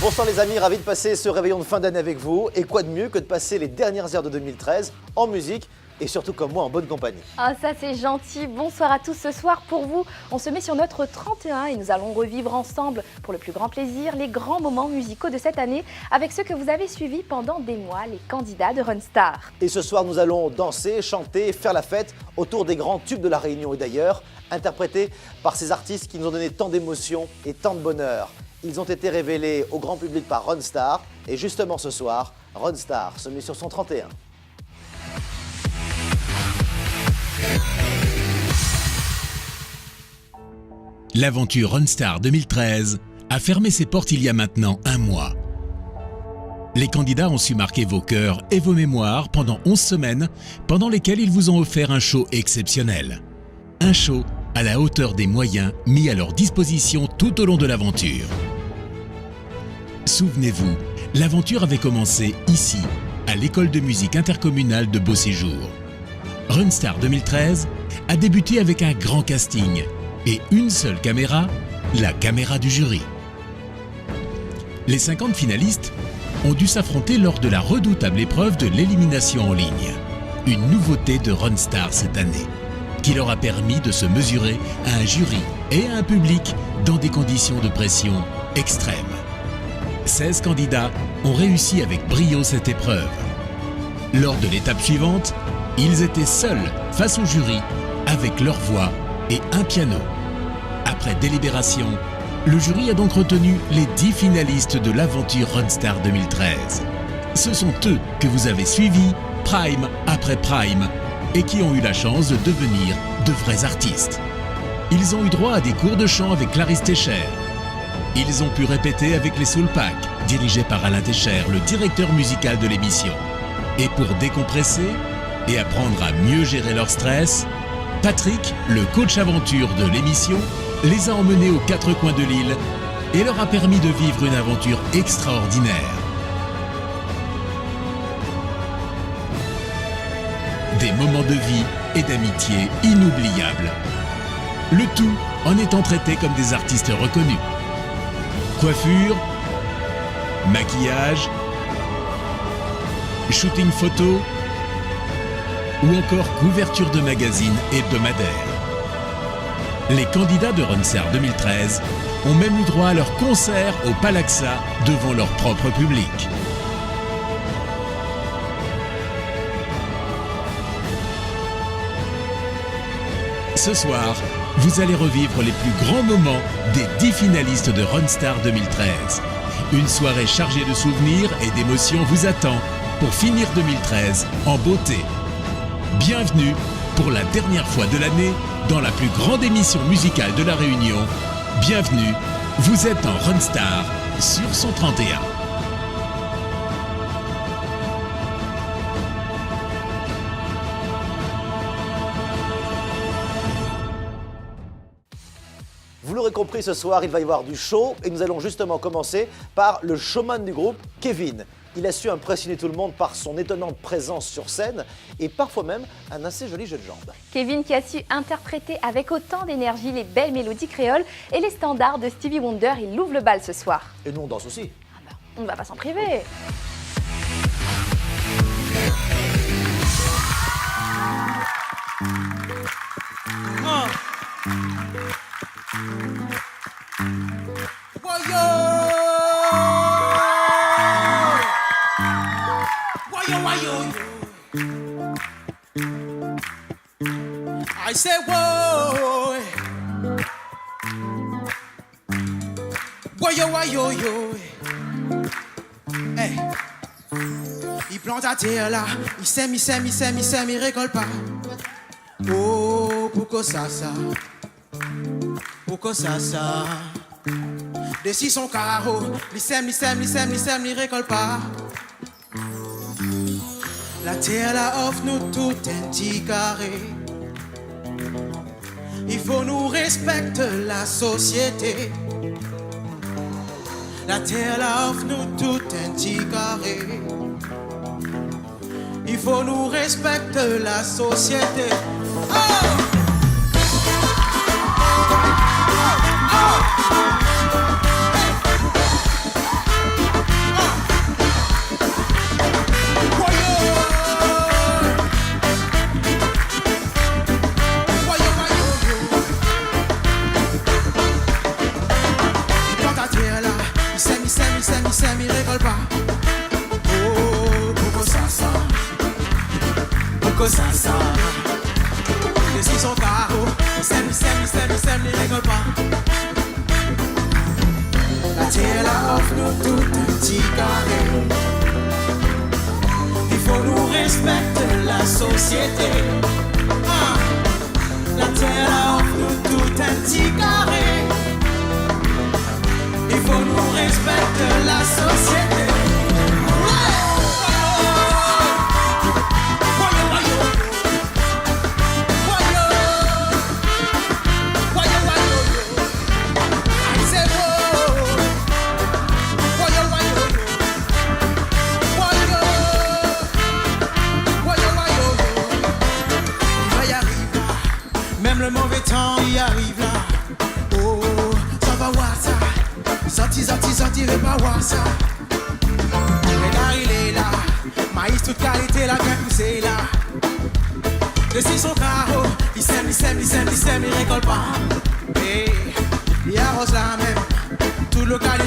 Bonsoir les amis, ravi de passer ce réveillon de fin d'année avec vous. Et quoi de mieux que de passer les dernières heures de 2013 en musique et surtout comme moi en bonne compagnie. Ah ça c'est gentil, bonsoir à tous ce soir pour vous. On se met sur notre 31 et nous allons revivre ensemble pour le plus grand plaisir les grands moments musicaux de cette année avec ceux que vous avez suivis pendant des mois, les candidats de Run Star. Et ce soir nous allons danser, chanter, faire la fête autour des grands tubes de la Réunion et d'ailleurs, interprétés par ces artistes qui nous ont donné tant d'émotions et tant de bonheur. Ils ont été révélés au grand public par Run Star et justement ce soir, Run Star se met sur son 31. L'aventure Run Star 2013 a fermé ses portes il y a maintenant un mois. Les candidats ont su marquer vos cœurs et vos mémoires pendant 11 semaines, pendant lesquelles ils vous ont offert un show exceptionnel. Un show à la hauteur des moyens mis à leur disposition tout au long de l'aventure. Souvenez-vous, l'aventure avait commencé ici, à l'école de musique intercommunale de Beauséjour. Run Star 2013 a débuté avec un grand casting et une seule caméra, la caméra du jury. Les 50 finalistes ont dû s'affronter lors de la redoutable épreuve de l'élimination en ligne, une nouveauté de Run Star cette année, qui leur a permis de se mesurer à un jury et à un public dans des conditions de pression extrêmes. 16 candidats ont réussi avec brio cette épreuve. Lors de l'étape suivante, ils étaient seuls face au jury avec leur voix et un piano. Après délibération, le jury a donc retenu les 10 finalistes de l'aventure Run Star 2013. Ce sont eux que vous avez suivis, prime après prime, et qui ont eu la chance de devenir de vrais artistes. Ils ont eu droit à des cours de chant avec Clarisse Técher. Ils ont pu répéter avec les Soul Pack, dirigés par Alain Técher, le directeur musical de l'émission. Et pour décompresser et apprendre à mieux gérer leur stress, Patrick, le coach aventure de l'émission, les a emmenés aux 4 coins de l'île et leur a permis de vivre une aventure extraordinaire. Des moments de vie et d'amitié inoubliables. Le tout en étant traités comme des artistes reconnus. Coiffure, maquillage, shooting photo ou encore couverture de magazines hebdomadaires. Les candidats de Run Star 2013 ont même eu droit à leur concert au Palaxa devant leur propre public. Ce soir, vous allez revivre les plus grands moments des 10 finalistes de Run Star 2013. Une soirée chargée de souvenirs et d'émotions vous attend pour finir 2013 en beauté. Bienvenue pour la dernière fois de l'année dans la plus grande émission musicale de la Réunion. Bienvenue, vous êtes en Run Star sur son 31. Vous l'aurez compris, ce soir, il va y avoir du show et nous allons justement commencer par le showman du groupe, Kevin. Il a su impressionner tout le monde par son étonnante présence sur scène et parfois même un assez joli jeu de jambes. Kevin qui a su interpréter avec autant d'énergie les belles mélodies créoles et les standards de Stevie Wonder, il ouvre le bal ce soir. Et nous on danse aussi. Ah bah, on ne va pas s'en priver. I said, whoa, yo, hey. Il plante à terre là, il sème, il récolte pas. Oh, pourquoi ça? Dessus son carreau, il sème, il récolte pas. La terre là offre nous tout un petit carré. Il faut nous respecter la société. La terre là offre nous tout un petit carré. Il faut nous respecter la société. Oh! son carreau. Il sème, il rigole pas. La terre là offre nous tout un petit carré. Il faut nous respecter la société. La terre là offre nous tout un petit carré. Il faut nous respecter la société. Le mauvais temps y arrive là. Oh, ça va voir ça. Sorti, va pas voir ça. Regarde, il est là. Maïs toute qualité, la graine poussée là. Dessus son carreau, il sème, il récolte pas. Et il arrose la même. Toute localité.